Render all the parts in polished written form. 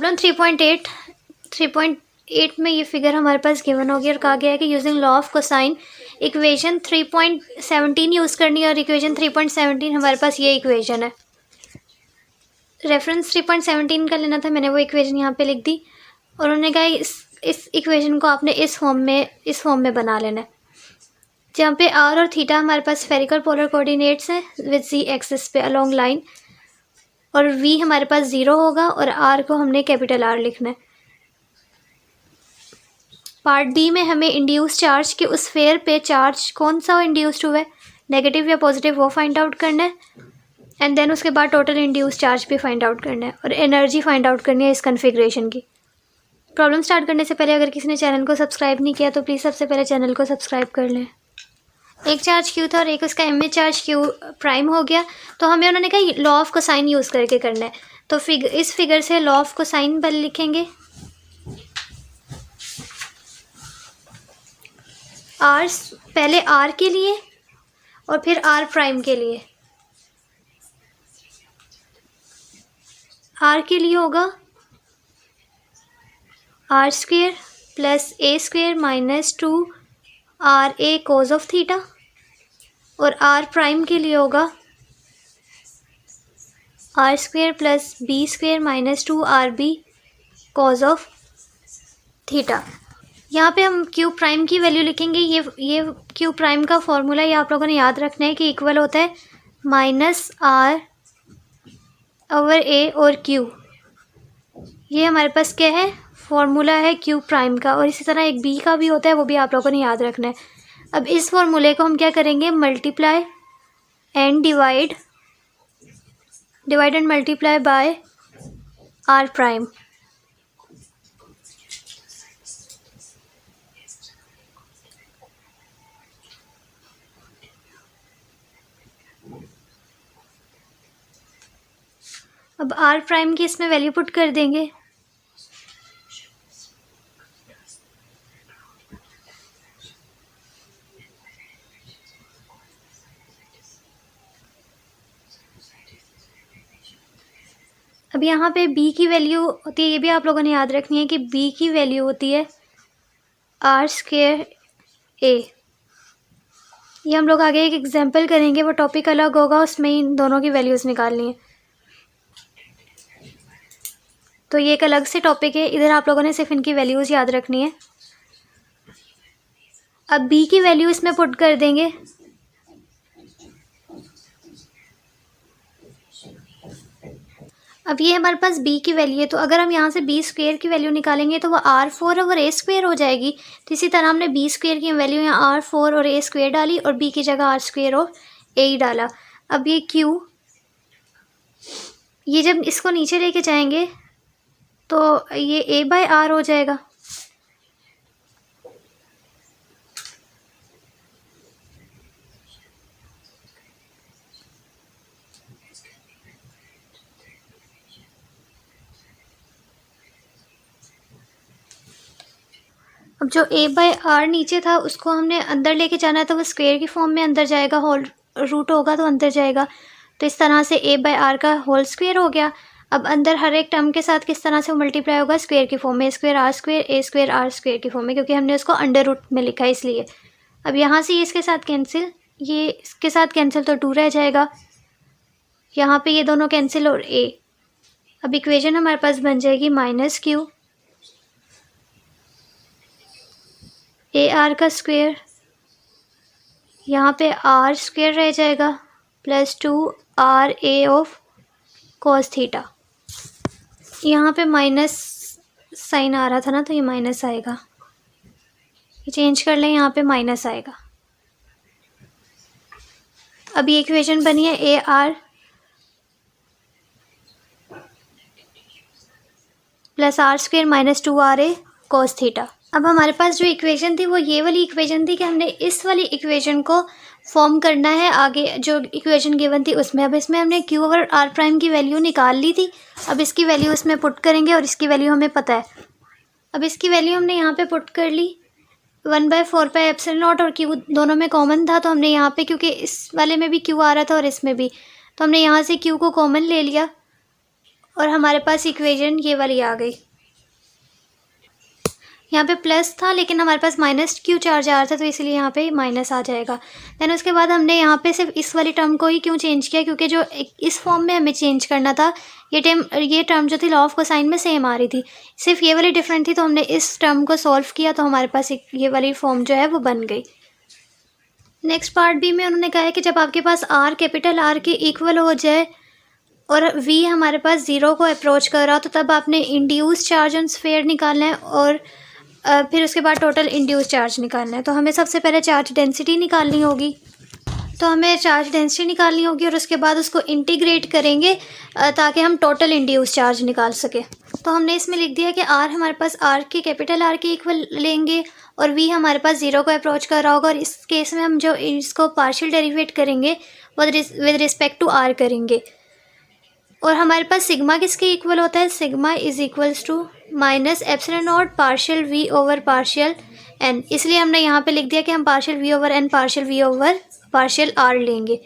Problem 3.8 में ये figure हमारे पास गिवन हो गया और कहा गया है कि using law of cosine equation 3.17 use करनी है और इक्वेशन 3.17 हमारे पास ये इक्वेशन है। रेफरेंस 3.17 का लेना था, मैंने वो इक्वेशन यहाँ पे लिख दी और उन्होंने कहा इस इक्वेशन को आपने इस फॉर्म में बना लेना है, जहाँ पे आर और थीटा हमारे पास स्फेरिकल पोलर कोऑर्डिनेट्स हैं विद जी एक्सिस पे अलोंग लाइन, और वी हमारे पास 0 होगा और आर को हमने कैपिटल आर लिखना है। पार्ट डी में हमें इंड्यूस चार्ज के उस स्फेयर पे चार्ज कौन सा इंड्यूस्ड हुआ है, नेगेटिव या पॉजिटिव, वो फाइंड आउट करना है एंड देन उसके बाद टोटल इंड्यूस चार्ज भी फाइंड आउट करना है और एनर्जी फाइंड आउट करनी है इस कन्फिग्रेशन की। प्रॉब्लम स्टार्ट करने से पहले अगर किसी ने चैनल को सब्सक्राइब नहीं किया तो प्लीज़ सबसे पहले चैनल को सब्सक्राइब कर लें। एक चार्ज क्यू था और एक उसका एम चार्ज क्यू प्राइम हो गया, तो हमें उन्होंने कहा लॉ ऑफ कोसाइन यूज़ करके करना है, तो इस फिगर से लॉ ऑफ कोसाइन बल लिखेंगे। आर पहले आर के लिए और फिर आर प्राइम के लिए। आर के लिए होगा R square plus A square minus 2 are A cos of theta, और आर प्राइम के लिए होगा R square plus B square minus 2 R B cos of theta. यहाँ पे हम क्यू प्राइम की वैल्यू लिखेंगे। ये क्यू प्राइम का फॉर्मूला ये आप लोगों ने याद रखना है कि इक्वल होता है माइनस आर ओवर ए और क्यू। ये हमारे पास क्या है, फॉर्मूला है क्यू प्राइम का, और इसी तरह एक बी का भी होता है, वो भी आप लोगों ने याद रखना है। अब इस फॉर्मूले को हम क्या करेंगे, multiply and divide and multiply by R prime. अब आर प्राइम की इसमें वैल्यू पुट कर देंगे। अब यहाँ पे b की वैल्यू होती है, ये भी आप लोगों ने याद रखनी है कि b की वैल्यू होती है आर स्क्वेयर ए। ये हम लोग आगे एक एग्जांपल करेंगे, वो टॉपिक अलग होगा, उसमें इन दोनों की वैल्यूज़ निकालनी है, तो ये एक अलग से टॉपिक है। इधर आप लोगों ने सिर्फ इनकी वैल्यूज़ याद रखनी है। अब b की वैल्यू इसमें पुट कर देंगे। अब ये हमारे पास b की वैल्यू है, तो अगर हम यहाँ से b स्क्वेयर की वैल्यू निकालेंगे तो वो r4 ओवर a स्क्वेयर हो जाएगी। तो इसी तरह हमने b स्क्वेयर की वैल्यू यहाँ r4 और a स्क्वेयर डाली और b की जगह r स्क्वेयर और a ही डाला। अब ये q, ये जब इसको नीचे लेके जाएंगे तो ये a बाय r हो जाएगा। अब जो a बाय r नीचे था उसको हमने अंदर लेके जाना है, तो वो स्क्वेयर की फॉर्म में अंदर जाएगा, होल रूट होगा तो अंदर जाएगा, तो इस तरह से a बाय r का होल स्क्वेयर हो गया। अब अंदर हर एक टर्म के साथ किस तरह से वो मल्टीप्लाई होगा, स्क्वेयर की फॉर्म में, स्क्वेयर आर स्क्वेयर ए स्क्वेयर आर स्क्वेयर की फॉर्म में, क्योंकि हमने उसको अंडर रूट में लिखा है इसलिए। अब यहाँ से ये इसके साथ कैंसिल, ये इसके साथ कैंसिल तो 2 रह जाएगा, यहाँ पे ये दोनों कैंसिल और a। अब इक्वेशन हमारे पास बन जाएगी माइनस क्यू ए आर का स्क्वेयर, यहाँ पे आर स्क्वेयर रह जाएगा plus 2 are A of cos theta. यहाँ पे माइनस साइन आ रहा था ना, तो ये माइनस आएगा, ये चेंज कर लें, यहाँ पे माइनस आएगा। अब ये इक्वेशन बनी है a r plus r square minus 2 are a cos theta. अब हमारे पास जो इक्वेशन थी वो ये वाली इक्वेशन थी कि हमने इस वाली इक्वेशन को फॉर्म करना है आगे जो इक्वेशन गिवन थी उसमें। अब इसमें हमने क्यू ओवर आर प्राइम की वैल्यू निकाल ली थी, अब इसकी वैल्यू इसमें पुट करेंगे और इसकी वैल्यू हमें पता है। अब इसकी वैल्यू हमने यहाँ पे पुट कर ली, 1/4 पाई एप्सिलॉन नॉट, और क्यू दोनों में कॉमन था, तो हमने यहाँ पे, क्योंकि इस वाले में भी क्यू आ रहा था और इसमें भी, तो हमने यहाँ से क्यू को कॉमन ले लिया और हमारे पास इक्वेशन ये वाली आ गई। यहाँ पे प्लस था लेकिन हमारे पास माइनस क्यू चार्ज आ रहा था, तो इसलिए यहाँ पे माइनस आ जाएगा। देन उसके बाद हमने यहाँ पे सिर्फ इस वाली टर्म को ही क्यों चेंज किया, क्योंकि जो इस फॉर्म में हमें चेंज करना था, ये टर्म जो थी लॉ ऑफ कोसाइन में सेम आ रही थी, सिर्फ ये वाली डिफरेंट थी, तो हमने इस टर्म को सॉल्व किया तो हमारे पास ये वाली फॉर्म जो है वो बन गई। नेक्स्ट पार्ट बी में उन्होंने कहा है कि जब आपके पास आर कैपिटल आर के इक्वल हो जाए और वी हमारे पास ज़ीरो को अप्रोच कर रहा हो, तो तब आपने इंड्यूस चार्ज ऑन स्फीयर निकालना है और फिर उसके बाद टोटल इंड्यूस चार्ज निकालना है। तो हमें सबसे पहले चार्ज डेंसिटी निकालनी होगी, और उसके बाद उसको इंटीग्रेट करेंगे ताकि हम टोटल इंड्यूस चार्ज निकाल सकें। तो हमने इसमें लिख दिया कि आर हमारे पास कैपिटल आर के इक्वल लेंगे और वी हमारे पास ज़ीरो को अप्रोच कर रहा होगा, और इस केस में हम जो इसको पार्शियल डेरिवेट करेंगे वो विद रिस्पेक्ट टू आर करेंगे। और हमारे पास सिग्मा किसके इक्वल होता है, sigma is equals to minus epsilon not partial v over partial n, इसलिए हमने यहाँ पे लिख दिया कि हम partial v over n partial v over partial r लेंगे।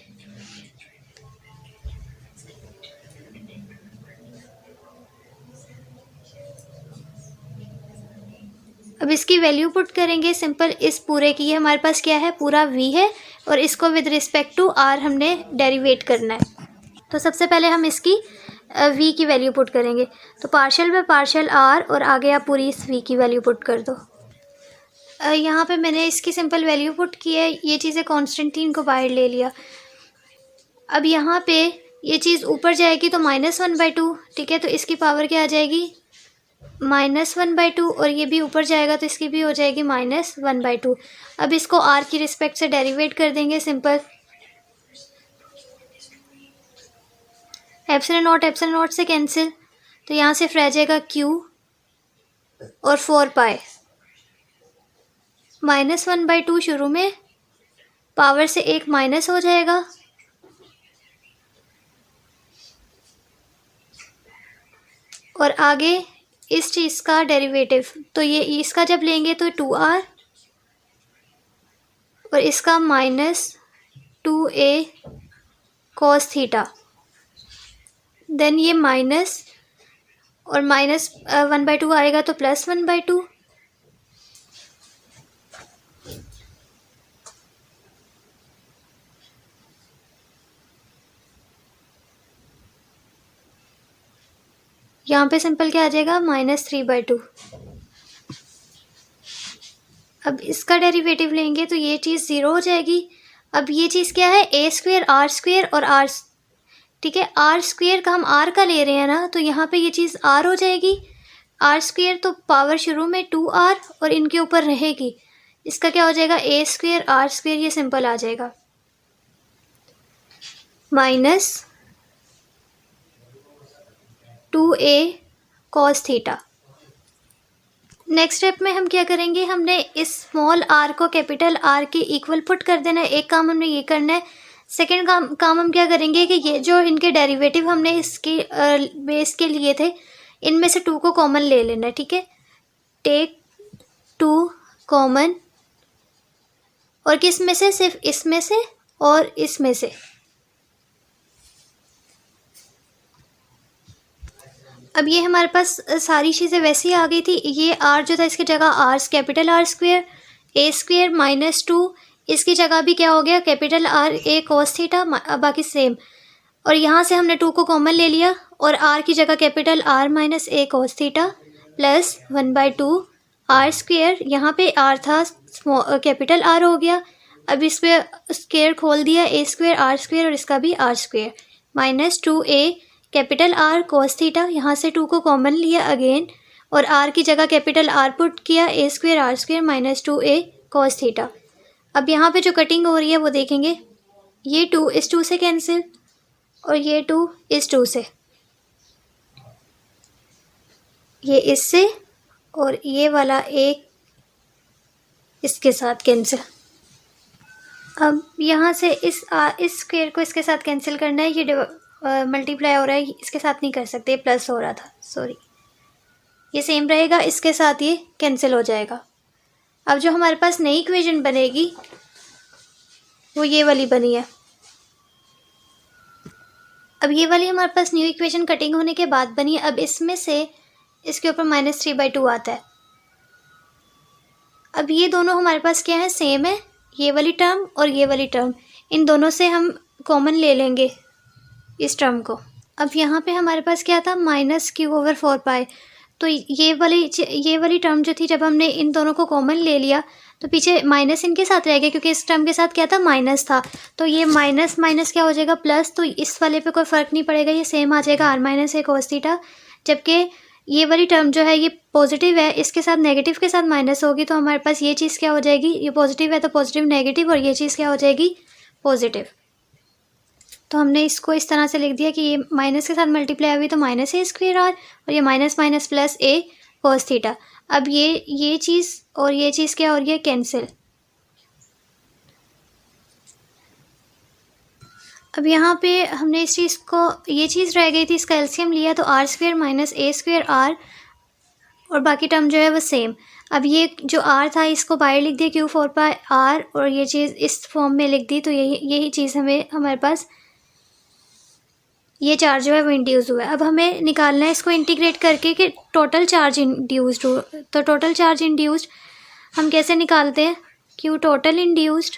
अब इसकी वैल्यू पुट करेंगे सिंपल, इस पूरे की, ये हमारे पास क्या है, पूरा वी है और इसको विद रिस्पेक्ट टू आर हमने डेरिवेट करना है। तो सबसे पहले हम इसकी वी की वैल्यू पुट करेंगे, तो पार्शियल बाय पार्शियल आर और आगे आप पूरी इस वी की वैल्यू पुट कर दो। यहाँ पे मैंने इसकी सिंपल वैल्यू पुट की है, ये चीज़ें कॉन्स्टेंटीन को बाहर ले लिया। अब यहाँ पे ये चीज़ ऊपर जाएगी तो -1/2, ठीक है, तो इसकी पावर क्या आ जाएगी, -1/2, और ये भी ऊपर जाएगा तो इसकी भी हो जाएगी -1/2। अब इसको आर की रिस्पेक्ट से डेरिवेट कर देंगे सिंपल, एप्सिलॉन नॉट से कैंसिल, तो यहाँ सिर्फ रह जाएगा क्यू और 4 पाई, -1/2 शुरू में, पावर से एक माइनस हो जाएगा, और आगे इस चीज़ का डेरिवेटिव, तो ये इसका जब लेंगे तो 2r और इसका -2a cos थीटा, देन ये माइनस और -1/2 आएगा तो +1/2, यहाँ पे सिंपल क्या आ जाएगा, -3/2। अब इसका डेरिवेटिव लेंगे तो ये चीज़ ज़ीरो हो जाएगी। अब ये चीज़ क्या है, a² r² और r, ठीक है, r² का हम r का ले रहे हैं ना, तो यहाँ पे ये चीज़ r हो जाएगी, r² तो पावर शुरू में 2r और इनके ऊपर रहेगी, इसका क्या हो जाएगा, a² r², ये सिंपल आ जाएगा, -2a cos theta. Next step में हम क्या करेंगे, हमने इस स्मॉल आर को कैपिटल आर के इक्वल पुट कर देना है, एक काम हमने ये करना है। सेकंड काम हम क्या करेंगे कि ये जो इनके डेरिवेटिव हमने इसके बेस के लिए थे, इनमें से 2 को कॉमन ले लेना है, ठीक है, टेक 2 कॉमन, और किस में से, सिर्फ इसमें से और इसमें से। अब ये हमारे पास सारी चीज़ें वैसे ही आ गई थी, ये आर जो था इसकी जगह कैपिटल R², a² -2, इसकी जगह भी क्या हो गया, capital R a cos theta, बाकी सेम, और यहाँ से हमने 2 को कॉमन ले लिया और r की जगह capital R -a cos theta plus 1/2 r², यहाँ पे r था कैपिटल R हो गया, अब इस पर स्क्वेयर खोल दिया, a² r² और इसका भी r² -2a capital R cos theta, यहाँ से 2 को कॉमन लिया अगेन और r की जगह कैपिटल R पुट किया, a² r² -2a cos theta. अब यहाँ पे जो कटिंग हो रही है वो देखेंगे, ये 2 इस 2 से कैंसिल और ये 2 इस 2 से, ये इससे और ये वाला एक इसके साथ कैंसिल। अब यहाँ से इस स्क्वायर को इसके साथ कैंसिल करना है, ये मल्टीप्लाई हो रहा है, इसके साथ नहीं कर सकते, प्लस हो रहा था, सॉरी, ये सेम रहेगा, इसके साथ ये कैंसिल हो जाएगा। अब जो हमारे पास नई इक्वेशन बनेगी वो ये वाली बनी है। अब ये वाली हमारे पास न्यू इक्वेशन कटिंग होने के बाद बनी। अब इसमें से इसके ऊपर -3/2 आता है। अब ये दोनों हमारे पास क्या है, सेम है, ये वाली टर्म और ये वाली टर्म, इन दोनों से हम कॉमन ले लेंगे इस टर्म को। अब यहाँ पे हमारे पास क्या था, -q/4π। तो ये वाली टर्म जो थी, जब हमने इन दोनों को कॉमन ले लिया तो पीछे माइनस इनके साथ रह गया, क्योंकि इस टर्म के साथ क्या था, माइनस था। तो ये माइनस माइनस क्या हो जाएगा, प्लस। तो इस वाले पे कोई फ़र्क नहीं पड़ेगा, ये सेम आ जाएगा r - a cos थीटा। जबकि ये वाली टर्म जो है ये पॉजिटिव है, इसके साथ नेगेटिव के साथ माइनस होगी, तो हमारे पास ये चीज़ क्या हो जाएगी, ये पॉजिटिव है तो पॉजिटिव नेगेटिव, और ये चीज़ क्या हो जाएगी, पॉजिटिव। तो हमने इसको इस तरह से लिख दिया कि ये माइनस के साथ मल्टीप्लाई हुई तो -a² और ये minus minus plus a cos theta. अब ये चीज़ और ये चीज़ क्या हो रही है, कैंसिल। अब यहाँ पे हमने इस चीज़ को, ये चीज़ रह गई थी, इसका एलसीएम लिया तो r² - a² r, और बाकी टर्म जो है वो सेम। अब ये जो r था इसको बाहर लिख दिया q/4πr, और ये चीज़ इस फॉर्म में लिख दी। तो यही चीज़ हमारे पास ये चार्ज जो है वो इंड्यूस हुआ है। अब हमें निकालना है इसको इंटीग्रेट करके कि टोटल चार्ज इंड्यूस्ड हो। तो टोटल चार्ज इंड्यूस्ड हम कैसे निकालते हैं, क्यू टोटल इंड्यूस्ड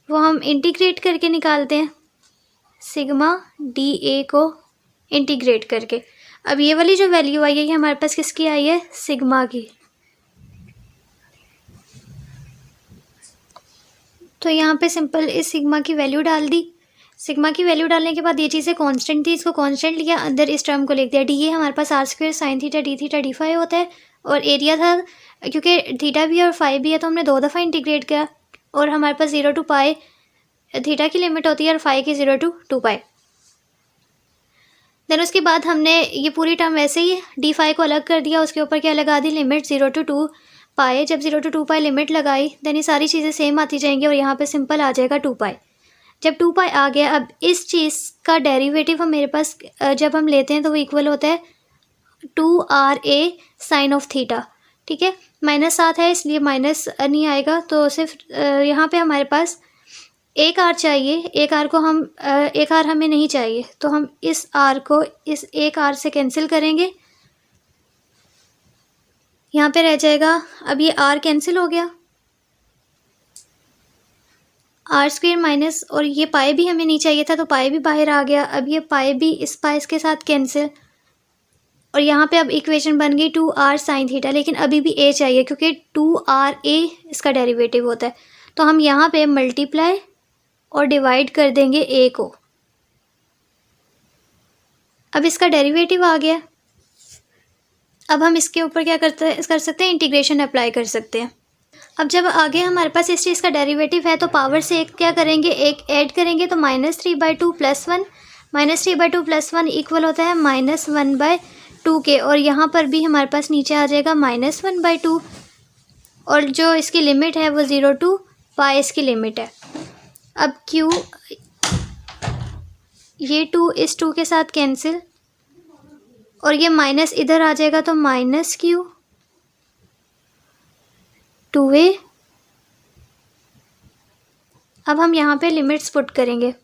वो हम इंटीग्रेट करके निकालते हैं, सिग्मा dA को इंटीग्रेट करके। अब ये वाली जो वैल्यू आई है ये हमारे पास किसकी आई है, सिग्मा की। तो यहाँ पे सिंपल इस सिग्मा की वैल्यू डाल दी। सिग्मा की वैल्यू डालने के बाद ये चीज़ें कांस्टेंट थी, इसको कांस्टेंट लिया, अंदर इस टर्म को लिख दिया। डी ए हमारे पास r² sin theta d theta d phi होता है, और एरिया था क्योंकि थीटा भी और फाई भी है तो हमने 2 दफ़ा इंटीग्रेट किया, और हमारे पास 0 to π थीटा की लिमिट होती है और फाई की 0 to 2π। देन उसके बाद हमने ये पूरी टर्म वैसे ही डी फाई को अलग कर दिया, उसके ऊपर क्या लगा दी, लिमिट 0 to 2π। जब 0 to 2π लिमिट लगाई देन ये सारी चीज़ें सेम आती जाएंगी, और यहाँ पे सिंपल आ जाएगा 2π। जब 2π आ गया, अब इस चीज़ का डेरिवेटिव हम मेरे पास जब हम लेते हैं तो वो इक्वल होता है 2RA साइन ऑफ थीटा। ठीक है, माइनस साथ है इसलिए माइनस नहीं आएगा, तो सिर्फ यहाँ पे हमारे पास एक आर चाहिए। एक आर हमें नहीं चाहिए, तो हम इस आर को इस एक आर से कैंसिल करेंगे, यहाँ पे रह जाएगा। अब ये आर कैंसिल हो गया, r² माइनस, और ये पाई भी हमें नहीं चाहिए था तो पाई भी बाहर आ गया। अब ये पाई भी इस पाई के साथ कैंसिल, और यहाँ पे अब इक्वेशन बन गई 2r sin थीटा। लेकिन अभी भी a चाहिए क्योंकि 2RA इसका डेरिवेटिव होता है, तो हम यहाँ पे मल्टीप्लाई और डिवाइड कर देंगे a को। अब इसका डेरिवेटिव आ गया। अब हम इसके ऊपर क्या कर सकते हैं, इंटीग्रेशन अप्लाई कर सकते हैं। अब जब आगे हमारे पास इस चीज़ का डेरिवेटिव है तो पावर से एक क्या करेंगे, एक ऐड करेंगे, तो -3/2 + 1 -3/2 + 1 इक्वल होता है -1/2 के, और यहाँ पर भी हमारे पास नीचे आ जाएगा -1/2, और जो इसकी लिमिट है वो 0 to π इसकी लिमिट है। अब q, ये 2 इस 2 के साथ कैंसिल, और ये माइनस इधर आ जाएगा तो -q 2a। अब हम यहाँ पे लिमिट्स पुट करेंगे,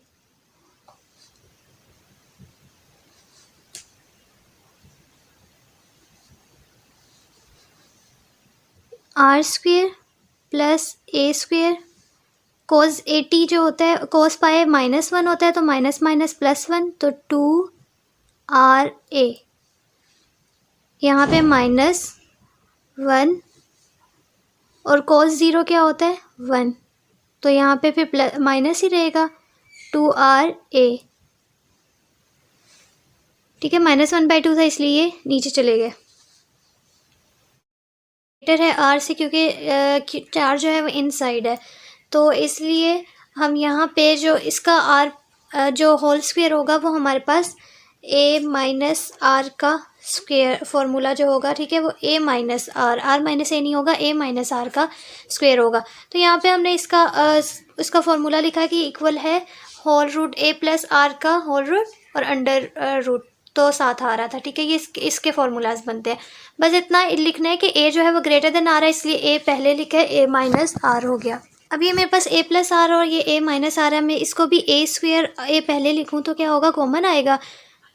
r² + a² cos 80 जो होता है, cos π -1 होता है तो माइनस माइनस +1, तो 2RA। यहाँ पे -1, और cos 0 क्या होता है, 1, तो यहाँ पे फिर माइनस ही रहेगा 2RA। ठीक है, -1/2 था इसलिए ये नीचे चले गए। बेटर है r से, क्योंकि चार्ज जो है वो इनसाइड है, तो इसलिए हम यहाँ पे जो इसका r जो होल स्क्वायर होगा वो हमारे पास a - r का स्क्वायर फॉर्मूला जो होगा, ठीक है, वो a - r, r - a नहीं होगा, a - r का स्क्वायर होगा। तो यहाँ पे हमने इसका फॉर्मूला लिखा है कि इक्वल है होल रूट a + r का होल रूट और अंडर रूट, तो साथ आ रहा था। ठीक है, ये इसके फॉर्मूलाज बनते हैं। बस इतना लिखना है कि a जो है वो ग्रेटर देन r है, इसलिए a पहले लिखा है, a - r हो गया। अब ये मेरे पास a प्लस आर और ये a माइनस आर है, मैं इसको भी a स्क्वेयर a पहले लिखूँ तो क्या होगा, कॉमन आएगा,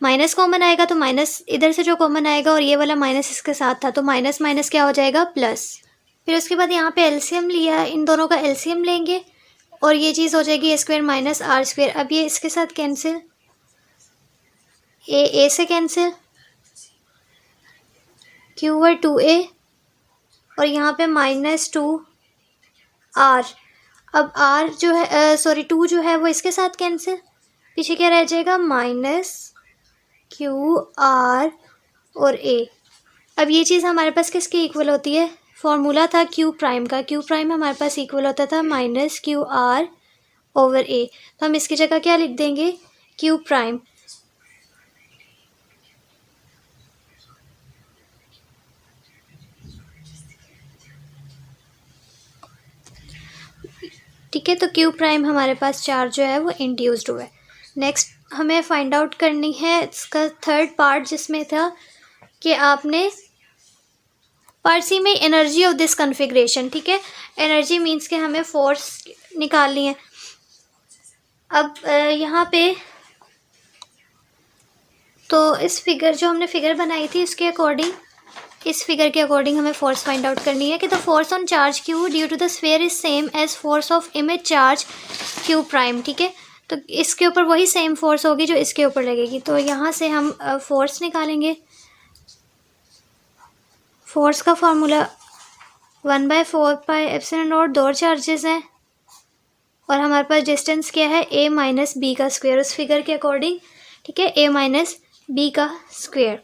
माइनस कॉमन आएगा तो माइनस इधर से जो कॉमन आएगा और ये वाला माइनस इसके साथ था तो माइनस माइनस क्या हो जाएगा, प्लस। फिर उसके बाद यहाँ पे एलसीएम लिया, इन दोनों का एलसीएम लेंगे और ये चीज़ हो जाएगी ए स्क्वेयर माइनस आर स्क्वेयर। अब ये इसके साथ कैंसिल, ए से कैंसिल, क्यू ओवर 2a और यहाँ पे -2r। अब r जो है सॉरी 2 जो है वो इसके साथ कैंसिल, पीछे क्या रह जाएगा, -qr और a। अब ये चीज़ हमारे पास किसके इक्वल होती है, फॉर्मूला था q प्राइम का, q प्राइम हमारे पास इक्वल होता था -qr ओवर a। तो हम इसकी जगह क्या लिख देंगे, q प्राइम। ठीक है, तो क्यू प्राइम हमारे पास चार्ज जो है वो इंड्यूस्ड हुआ है। नेक्स्ट हमें फाइंड आउट करनी है इसका थर्ड पार्ट, जिसमें था कि आपने पार्ट सी में एनर्जी ऑफ दिस कॉन्फ़िगरेशन। ठीक है, एनर्जी मींस के हमें फोर्स निकालनी है। अब यहाँ पे तो इस फिगर जो हमने फिगर बनाई थी इसके अकॉर्डिंग, इस फिगर के अकॉर्डिंग हमें फोर्स फाइंड आउट करनी है कि the force on charge q due to the sphere is same as force of image charge q prime. ठीक है, तो इसके ऊपर वही सेम फोर्स होगी जो इसके ऊपर लगेगी। तो यहाँ से हम फोर्स निकालेंगे। फोर्स का फॉर्मूला 1/4πε0, दो चार्जेस हैं और हमारे पास डिस्टेंस क्या है, a माइनस बी का स्क्वायर उस फिगर के अकॉर्डिंग। ठीक है, a माइनस बी का स्क्वायर।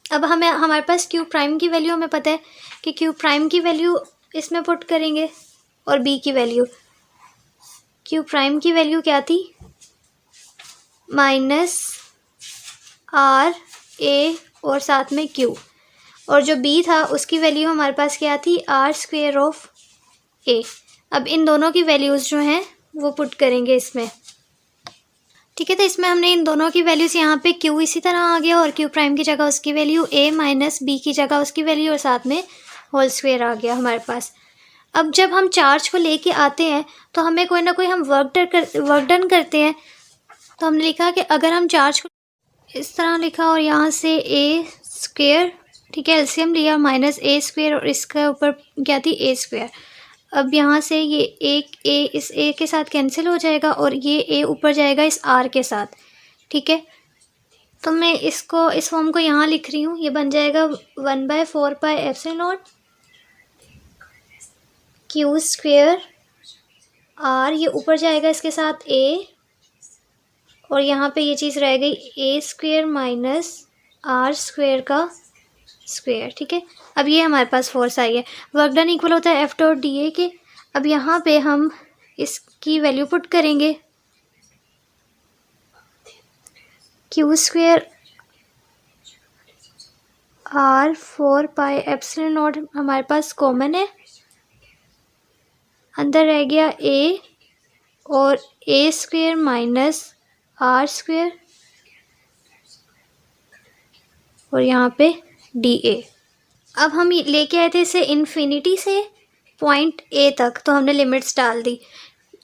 अब हमें हमारे पास क्यू प्राइम की वैल्यू हमें पता है कि क्यू प्राइम की वैल्यू इसमें पुट करेंगे और बी की वैल्यू, क्यू प्राइम की वैल्यू क्या थी, -r और साथ में q, और जो b था उसकी वैल्यू हमारे पास क्या थी, r² ऑफ a। अब इन दोनों की वैल्यूज़ जो हैं वो पुट करेंगे इसमें। ठीक है, तो इसमें हमने इन दोनों की वैल्यूज़, यहाँ पे q इसी तरह आ गया और q प्राइम की जगह उसकी वैल्यू, a माइनस बी की जगह उसकी वैल्यू और साथ में होल स्क्वायर आ गया हमारे पास। अब जब हम चार्ज को लेके आते हैं तो हमें कोई ना कोई हम वर्क डन करते हैं। तो हमने लिखा कि अगर हम चार्ज को इस तरह लिखा और यहाँ से a स्क्वायर, ठीक है, एलसीएम लिया, -a² और इसके ऊपर क्या थी, a²। अब यहाँ से ये एक a इस a के साथ कैंसिल हो जाएगा और ये a ऊपर जाएगा इस r के साथ। ठीक है, तो मैं इसको इस फॉर्म को यहाँ लिख रही हूँ, ये बन जाएगा 1/4πε0 q² r, ये ऊपर जाएगा इसके साथ a और यहाँ पे ये चीज़ रह गई a² माइनस r² का स्क्वायर। ठीक है, अब ये हमारे पास फोर्स आई है। वर्क डन इक्वल होता है F.dA के। अब यहाँ पे हम इसकी वैल्यू पुट करेंगे, q² r 4πε0 हमारे पास कॉमन है, अंदर रह गया a और a² माइनस r² और यहाँ पे dA। अब हम लेके आए थे इसे इन्फिनिटी से पॉइंट A तक, तो हमने लिमिट्स डाल दी।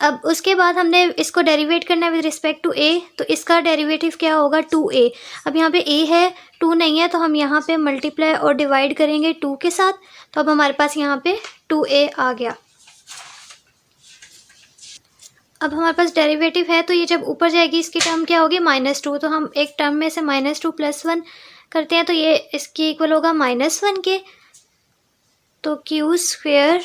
अब उसके बाद हमने इसको डेरिवेट करना है विद रिस्पेक्ट टू A, तो इसका डेरिवेटिव क्या होगा, 2A। अब यहाँ पे A है, 2 नहीं है, तो हम यहाँ पे मल्टीप्लाई और डिवाइड करेंगे 2 के साथ, तो अब हमारे पास यहाँ पे 2A आ गया। अब हमारे पास डेरिवेटिव है तो ये जब ऊपर जाएगी इसकी टर्म क्या होगी, -2, तो हम एक टर्म में से -2 + 1 करते हैं तो ये इसके इक्वल होगा -1 के। तो q²,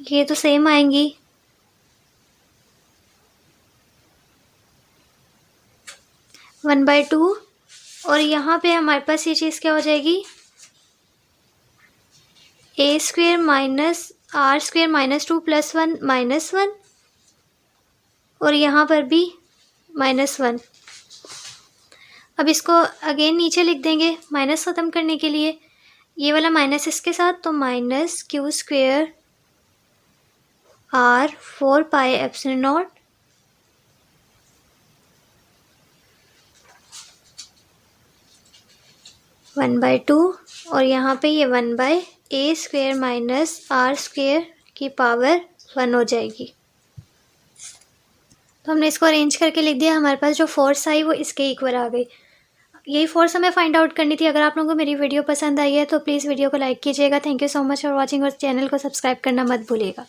ये तो सेम आएंगी, (1/2) और यहाँ पे हमारे पास ये चीज़ क्या हो जाएगी, a² माइनस r² -2 + 1 -1 और यहाँ पर भी -1। अब इसको अगेन नीचे लिख देंगे माइनस ख़त्म करने के लिए, ये वाला माइनस इसके साथ, तो -q² r 4πε0 1/2 और यहाँ पे ये 1/2 ए स्क्वेयर माइनस आर स्क्वेयर की पावर 1 हो जाएगी। तो हमने इसको अरेंज करके लिख दिया, हमारे पास जो फोर्स आई वो इसके इक्वल आ गई। यही फोर्स हमें फाइंड आउट करनी थी। अगर आप लोगों को मेरी वीडियो पसंद आई है तो प्लीज़ वीडियो को लाइक कीजिएगा। Thank you so much for watching और चैनल को सब्सक्राइब करना मत भूलिएगा।